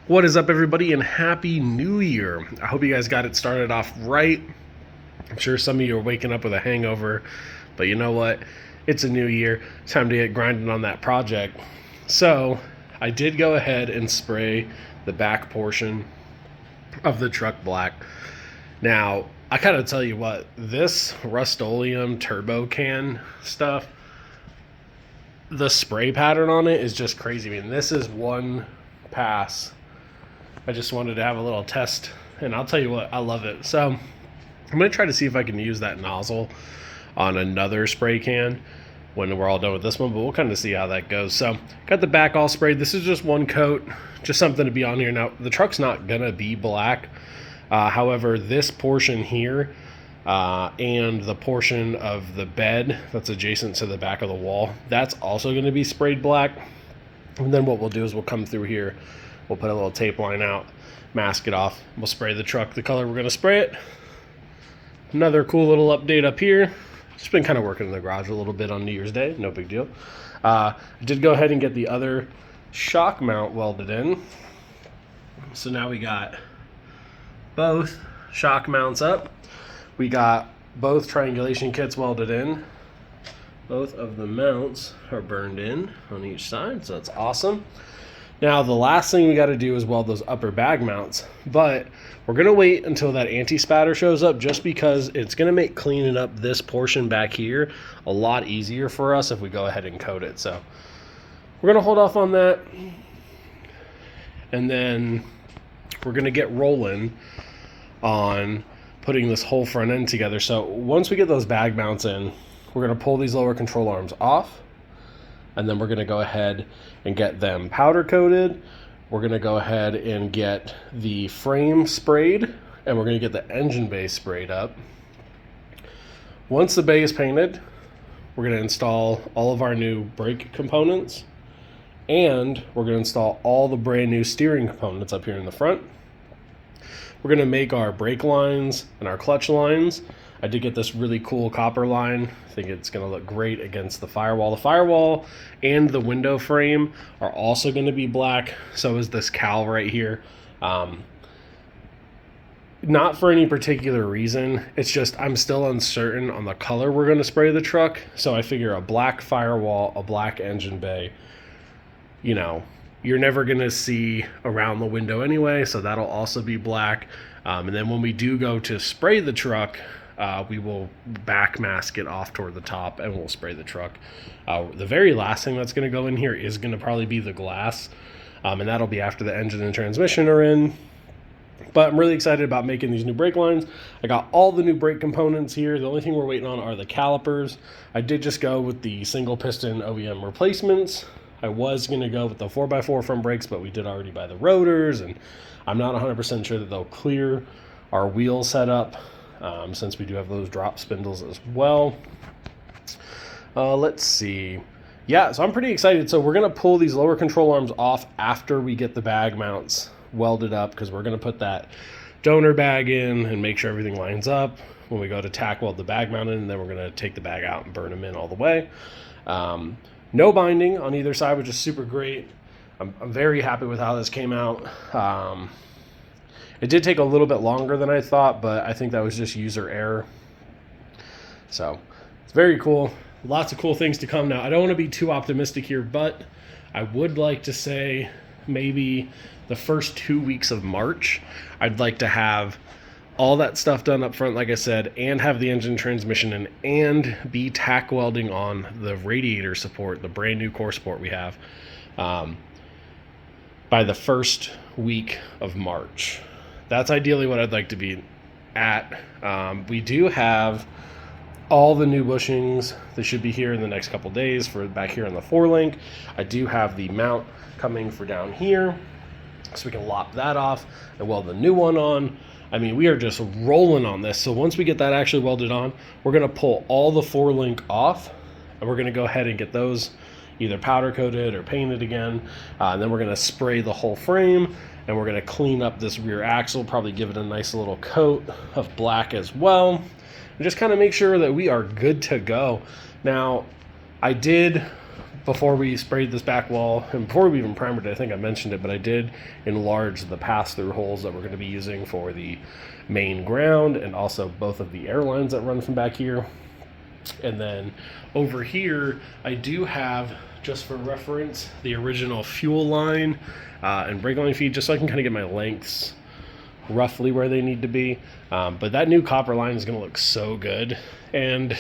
What is up, everybody, and Happy New Year. I hope you guys got it started off right. I'm sure some of you are waking up with a hangover, but you know what? It's a new year. It's time to get grinding on that project. So I did go ahead and spray the back portion of the truck black. Now, I gotta tell you what, this Rust-Oleum turbo can stuff, the spray pattern on it is just crazy. I mean, this is one pass. I just wanted to have a little test, and I'll tell you what, I love it. So I'm going to try to see if I can use that nozzle on another spray can when we're all done with this one, but we'll kind of see how that goes. So got the back all sprayed. This is just one coat, just something to be on here. Now, the truck's not going to be black. However, this portion here and the portion of the bed that's adjacent to the back of the wall, that's also going to be sprayed black. And then what we'll do is we'll come through here. We'll put a little tape line out, mask it off. We'll spray the truck the color we're going to spray it. Another cool little update up here. Just been kind of working in the garage a little bit on New Year's Day. No big deal. I did go ahead and get the other shock mount welded in. So now we got both shock mounts up. We got both triangulation kits welded in. Both of the mounts are burned in on each side, so that's awesome. Now, the last thing we got to do is weld those upper bag mounts, but we're going to wait until that anti-spatter shows up just because it's going to make cleaning up this portion back here a lot easier for us if we go ahead and coat it. So we're going to hold off on that, and then we're going to get rolling on putting this whole front end together. So once we get those bag mounts in, we're going to pull these lower control arms off, and then we're going to go ahead and get them powder coated. We're going to go ahead and get the frame sprayed, and we're going to get the engine bay sprayed up. Once the bay is painted, we're going to install all of our new brake components, and we're going to install all the brand new steering components up here in the front. We're going to make our brake lines and our clutch lines. I did get this really cool copper line. I think it's going to look great against the firewall. The firewall and the window frame are also going to be black. So is this cowl right here. Not for any particular reason. It's just I'm still uncertain on the color we're going to spray the truck. So I figure a black firewall, a black engine bay, you know, you're never going to see around the window anyway. So that'll also be black. And then when we do go to spray the truck, we will back mask it off toward the top and we'll spray the truck. The very last thing that's going to go in here is going to probably be the glass, and that'll be after the engine and transmission are in. But I'm really excited about making these new brake lines. I got all the new brake components here. The only thing we're waiting on are the calipers. I did just go with the single piston OEM replacements. I was going to go with the 4x4 front brakes, but we did already buy the rotors, and I'm not 100% sure that they'll clear our wheel setup. Since we do have those drop spindles as well. Let's see. Yeah, so I'm pretty excited. So we're going to pull these lower control arms off after we get the bag mounts welded up, because we're going to put that donor bag in and make sure everything lines up when we go to tack weld the bag mount in, and then we're going to take the bag out and burn them in all the way. No binding on either side, which is super great. I'm very happy with how this came out. It did take a little bit longer than I thought, but I think that was just user error. So it's very cool. Lots of cool things to come now. I don't want to be too optimistic here, but I would like to say maybe the first 2 weeks of March, I'd like to have all that stuff done up front, like I said, and have the engine transmission in, and be tack welding on the radiator support, the brand new core support we have, by the first week of March. That's ideally what I'd like to be at. We do have all the new bushings. They should be here in the next couple days for back here on the 4-link. I do have the mount coming for down here, so we can lop that off and weld the new one on. I mean, we are just rolling on this. So once we get that actually welded on, we're going to pull all the 4-link off, and we're going to go ahead and get those either powder coated or painted again. And then we're going to spray the whole frame, and we're going to clean up this rear axle, probably give it a nice little coat of black as well, and just kind of make sure that we are good to go. Now, I did before we sprayed this back wall and before we even primered it, I think I mentioned it, but I did enlarge the pass-through holes that we're going to be using for the main ground and also both of the air lines that run from back here. And then over here, I do have, just for reference, the original fuel line and brake line feed, just so I can kind of get my lengths roughly where they need to be. But that new copper line is going to look so good. And,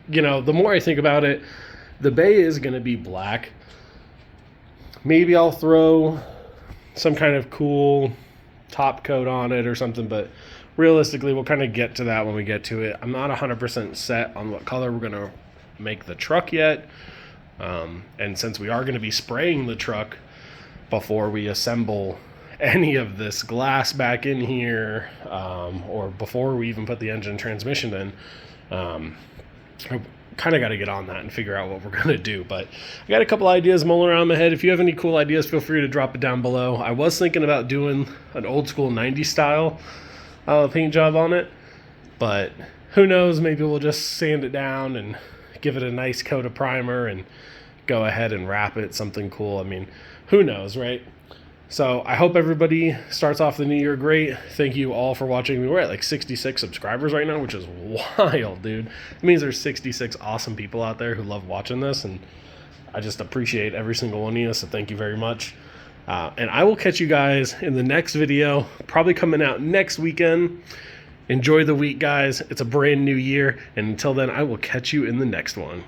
you know, the more I think about it, the bay is going to be black. Maybe I'll throw some kind of cool top coat on it or something, but realistically, we'll kind of get to that when we get to it. I'm not 100% set on what color we're going to make the truck yet. And since we are going to be spraying the truck before we assemble any of this glass back in here, or before we even put the engine and transmission in, I kind of got to get on that and figure out what we're going to do. But I got a couple ideas mulling around my head. If you have any cool ideas, feel free to drop it down below. I was thinking about doing an old school 90s style paint job on it, but who knows, maybe we'll just sand it down and give it a nice coat of primer and go ahead and wrap it something cool. I mean, who knows, right? So I hope everybody starts off the new year great. Thank you all for watching. We're at like 66 subscribers right now, which is wild, dude. It means there's 66 awesome people out there who love watching this, and I just appreciate every single one of you, so thank you very much. And I will catch you guys in the next video, probably coming out next weekend. Enjoy the week, guys. It's a brand new year, and until then, I will catch you in the next one.